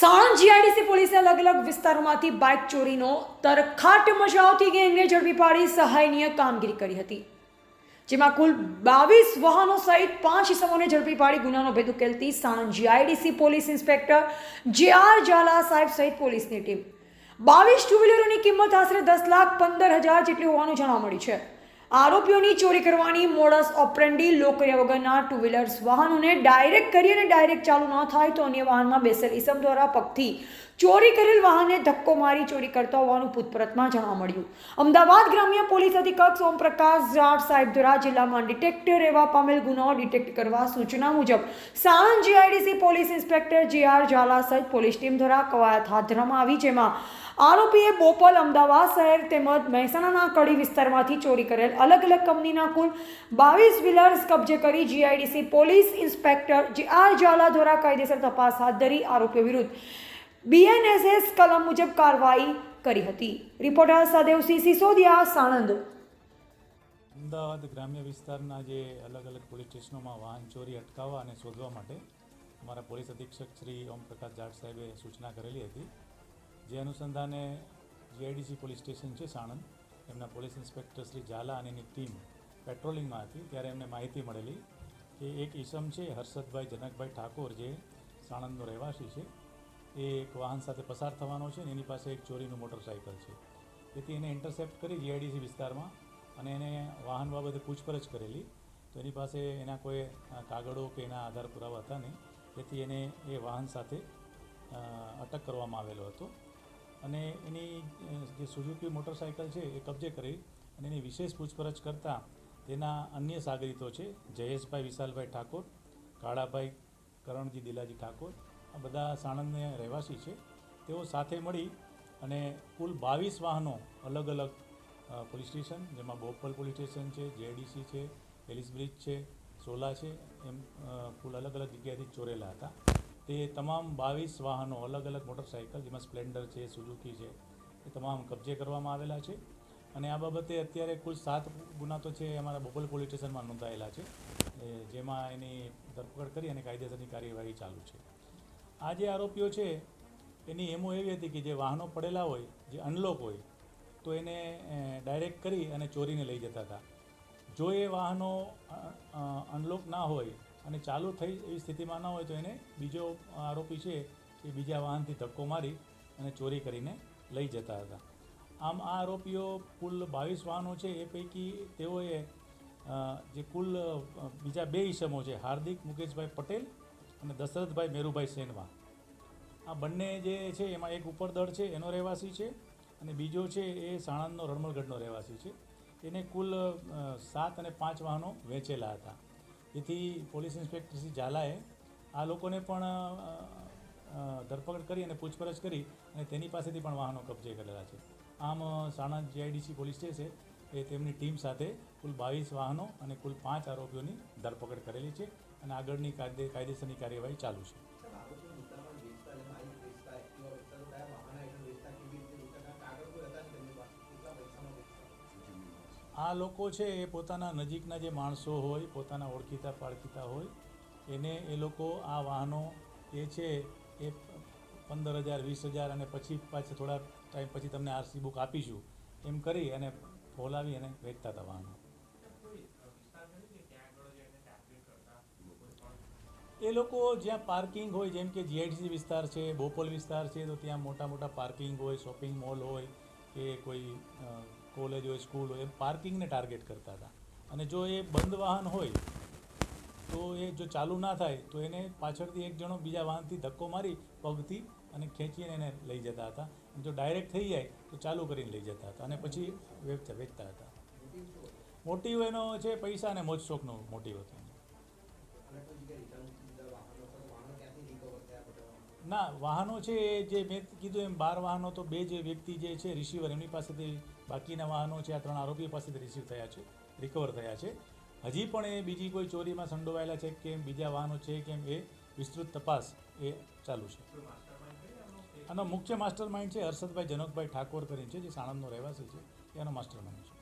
Sanand GIDC પોલીસે અલગ અલગ વિસ્તારોમાંથી બાઇક ચોરીનો તરખાટ મચાવતી ગેંગને ઝડપી પાડી સહાયનીય કામગીરી કરી હતી, જેમાં કુલ 22 વાહનો સહિત 5 ઇસમોને ઝડપી પાડી ગુનાનો ભેદ ઉકેલતી Sanand GIDC police inspector J R. Jhala સાહેબ સહિત પોલીસની ટીમ 22 ટુ વ્હીલરોની કિંમત આશરે 10,15,000 જેટલી હોવાનું જાણવા મળ્યું છે। આરોપીઓની ચોરી કરવાની મોડસ ઓપરેન્ડી લોકર્યા વગરના ટુ વ્હીલર્સ વાહનોને ડાયરેક્ટ કરી અને ડાયરેક્ટ ચાલુ ન થાય તો અન્ય વાહનમાં બેસેલ ઇસમ દ્વારા પગથી ચોરી કરેલ વાહનને ધક્કો મારી ચોરી કરતા હોવાનું પૂછપરછમાં જાણવા મળ્યું। અમદાવાદ ગ્રામ્ય પોલીસ અધિક્ષક ઓમપ્રકાશ જાટ સાહેબ દ્વારા જિલ્લામાં ડિટેક્ટ રહેવા પામેલ ગુનો ડિટેક્ટ કરવા સૂચના મુજબ Sanand GIDC police inspector J R. Jhala સહિત પોલીસ ટીમ દ્વારા કવાયત હાથ ધરવામાં આવી, જેમાં આરોપીએ બોપલ, અમદાવાદ શહેર તેમજ મહેસાણાના કડી વિસ્તારમાંથી ચોરી કરેલ અલગ અલગ કંપનીના કુલ 22 વ્હીલર્સ કબજે કરી GIDC police inspector J R. Jhala દ્વારા કાયદેસર તપાસ હાથ ધરી આરોપીઓ વિરુદ્ધ BNSS કલમ મુજબ કાર્યવાહી કરી હતી। રિપોર્ટર સદેવસિંહ સિસોદિયા, સાણંદ। અમદાવાદ ગ્રામ્ય વિસ્તારના જે અલગ અલગ પોલીસ સ્ટેશનોમાં વાહન ચોરી અટકાવવા અને શોધવા માટે અમારા પોલીસ અધિક્ષક શ્રી ઓમપ્રકાશ જાટ સાહેબે સૂચના કરેલી હતી, જે અનુસંધાને જીઆઈડીસી પોલીસ સ્ટેશન છે સાણંદ, એમના પોલીસ ઇન્સ્પેક્ટર શ્રી ઝાલા અને એની ટીમ પેટ્રોલિંગમાં હતી, ત્યારે એમને માહિતી મળેલી કે એક ઈસમ છે હર્ષદભાઈ જનકભાઈ ઠાકોર, જે સાણંદનો રહેવાસી છે, એ એક વાહન સાથે પસાર થવાનો છે અને એની પાસે એક ચોરીનું મોટરસાઇકલ છે। તેથી એને ઇન્ટરસેપ્ટ કરી જીઆઈડીસી વિસ્તારમાં અને એને વાહન બાબતે પૂછપરછ કરેલી, તો એની પાસે એના કોઈ કાગળો કે એના આધાર પુરાવા હતા નહીં, તેથી એને એ વાહન સાથે અટક કરવામાં આવેલો હતો અને એની જે સુઝુકી મોટરસાઇકલ છે એ કબજે કરી અને એની વિશેષ પૂછપરછ કરતાં તેના અન્ય સાગરીતો છે જયેશભાઈ વિશાલભાઈ ઠાકોર, કાળાભાઈ કરણજી દિલાજી ઠાકોર, આ બધા સાણંદને રહેવાસી છે। તેઓ સાથે મળી અને કુલ 22 વાહનો અલગ અલગ પોલીસ સ્ટેશન, જેમાં બોપલ પોલીસ સ્ટેશન છે, જીઆઈડીસી છે, એલિસ બ્રિજ છે, સોલા છે, એમ કુલ અલગ અલગ જગ્યાએથી ચોરેલા હતા। તે તમામ 22 વાહનો અલગ અલગ મોટરસાઇકલ, જેમાં સ્પ્લેન્ડર છે, સુઝુકી છે, એ તમામ કબજે કરવામાં આવેલા છે અને આ બાબતે અત્યારે કુલ 7 ગુના તો છે અમારા બોપલ પોલીસ સ્ટેશનમાં નોંધાયેલા છે, જેમાં એની ધરપકડ કરી અને કાયદેસરની કાર્યવાહી ચાલુ છે। આ જે આરોપીઓ છે એની એમો એવી હતી કે જે વાહનો પડેલા હોય, જે અનલોક હોય, તો એને ડાયરેક્ટ કરી અને ચોરીને લઈ જતા હતા। જો એ વાહનો અનલોક ના હોય અને ચાલુ થઈ એવી સ્થિતિમાં ન હોય તો એને બીજો આરોપી છે એ બીજા વાહનથી ધક્કો મારી અને ચોરી કરીને લઈ જતા હતા। આમ આ આરોપીઓ કુલ 22 વાહનો છે, એ પૈકી તેઓએ જે કુલ બીજા 2 ઈસમો છે, હાર્દિક મુકેશભાઈ પટેલ અને દશરથભાઈ મેરુભાઈ સેનવા, આ બંને જે છે એમાં એક ઉપરદળ છે એનો રહેવાસી છે અને બીજો છે એ સાણંદનો રણમલગઢનો રહેવાસી છે। એને કુલ 7 અને 5 વાહનો વેચેલા હતા। જેથી પોલીસ ઇન્સ્પેક્ટર શ્રી ઝાલાએ આ લોકોને પણ ધરપકડ કરી અને પૂછપરછ કરી અને તેની પાસેથી પણ વાહનો કબજે કરેલા છે। આમ સાણંદ જીઆઈડીસી પોલીસ સ્ટેશન એ તેમની ટીમ સાથે કુલ 22 વાહનો અને કુલ 5 આરોપીઓની ધરપકડ કરેલી છે અને આગળની કાયદેસરની કાર્યવાહી ચાલુ છે। આ લોકો છે એ પોતાના નજીકના જે માણસો હોય, પોતાના ઓળખીતા પાળખીતા હોય, એને એ લોકો આ વાહનો એ છે એ 15,000 20,000 અને પછી પાછા થોડા ટાઈમ પછી તમને આરસી બુક આપીશું એમ કરી અને ફોલાવી અને વેચતા હતા વાહનો। એ લોકો જ્યાં પાર્કિંગ હોય, જેમ કે જીઆઈડીસી વિસ્તાર છે, બોપલ વિસ્તાર છે, તો ત્યાં મોટા મોટા પાર્કિંગ હોય, શોપિંગ મોલ હોય કે કોઈ કોલેજ હોય, સ્કૂલ હોય, એ પાર્કિંગને ટાર્ગેટ કરતા હતા અને જો એ બંધ વાહન હોય તો એ જો ચાલુ ના થાય તો એને પાછળથી એક જણો બીજા વાહનથી ધક્કો મારી પગથી અને ખેંચીને એને લઈ જતા હતા। જો ડાયરેક્ટ થઈ જાય તો ચાલુ કરીને લઈ જતા હતા અને પછી વેચતા હતા। મોટિવ એનો છે પૈસા અને મોજ શોખનો મોટિવ હતો। ના, વાહનો છે જે મેં કીધું એમ 12 વાહનો તો 2 જે વ્યક્તિ જે છે રિસીવર, એમની પાસેથી, બાકીના વાહનો છે આ 3 આરોપીઓ પાસેથી રિસીવ થયા છે, રિકવર થયા છે। હજી પણ એ બીજી કોઈ ચોરીમાં સંડોવાયેલા છે કે બીજા વાહનો છે કેમ, એ વિસ્તૃત તપાસ એ ચાલુ છે। આનો મુખ્ય માસ્ટર માઇન્ડ છે હર્ષદભાઈ જનકભાઈ ઠાકોર કરીને છે, જે સાણંદનો રહેવાસી છે, એનો માસ્ટર માઇન્ડ છે।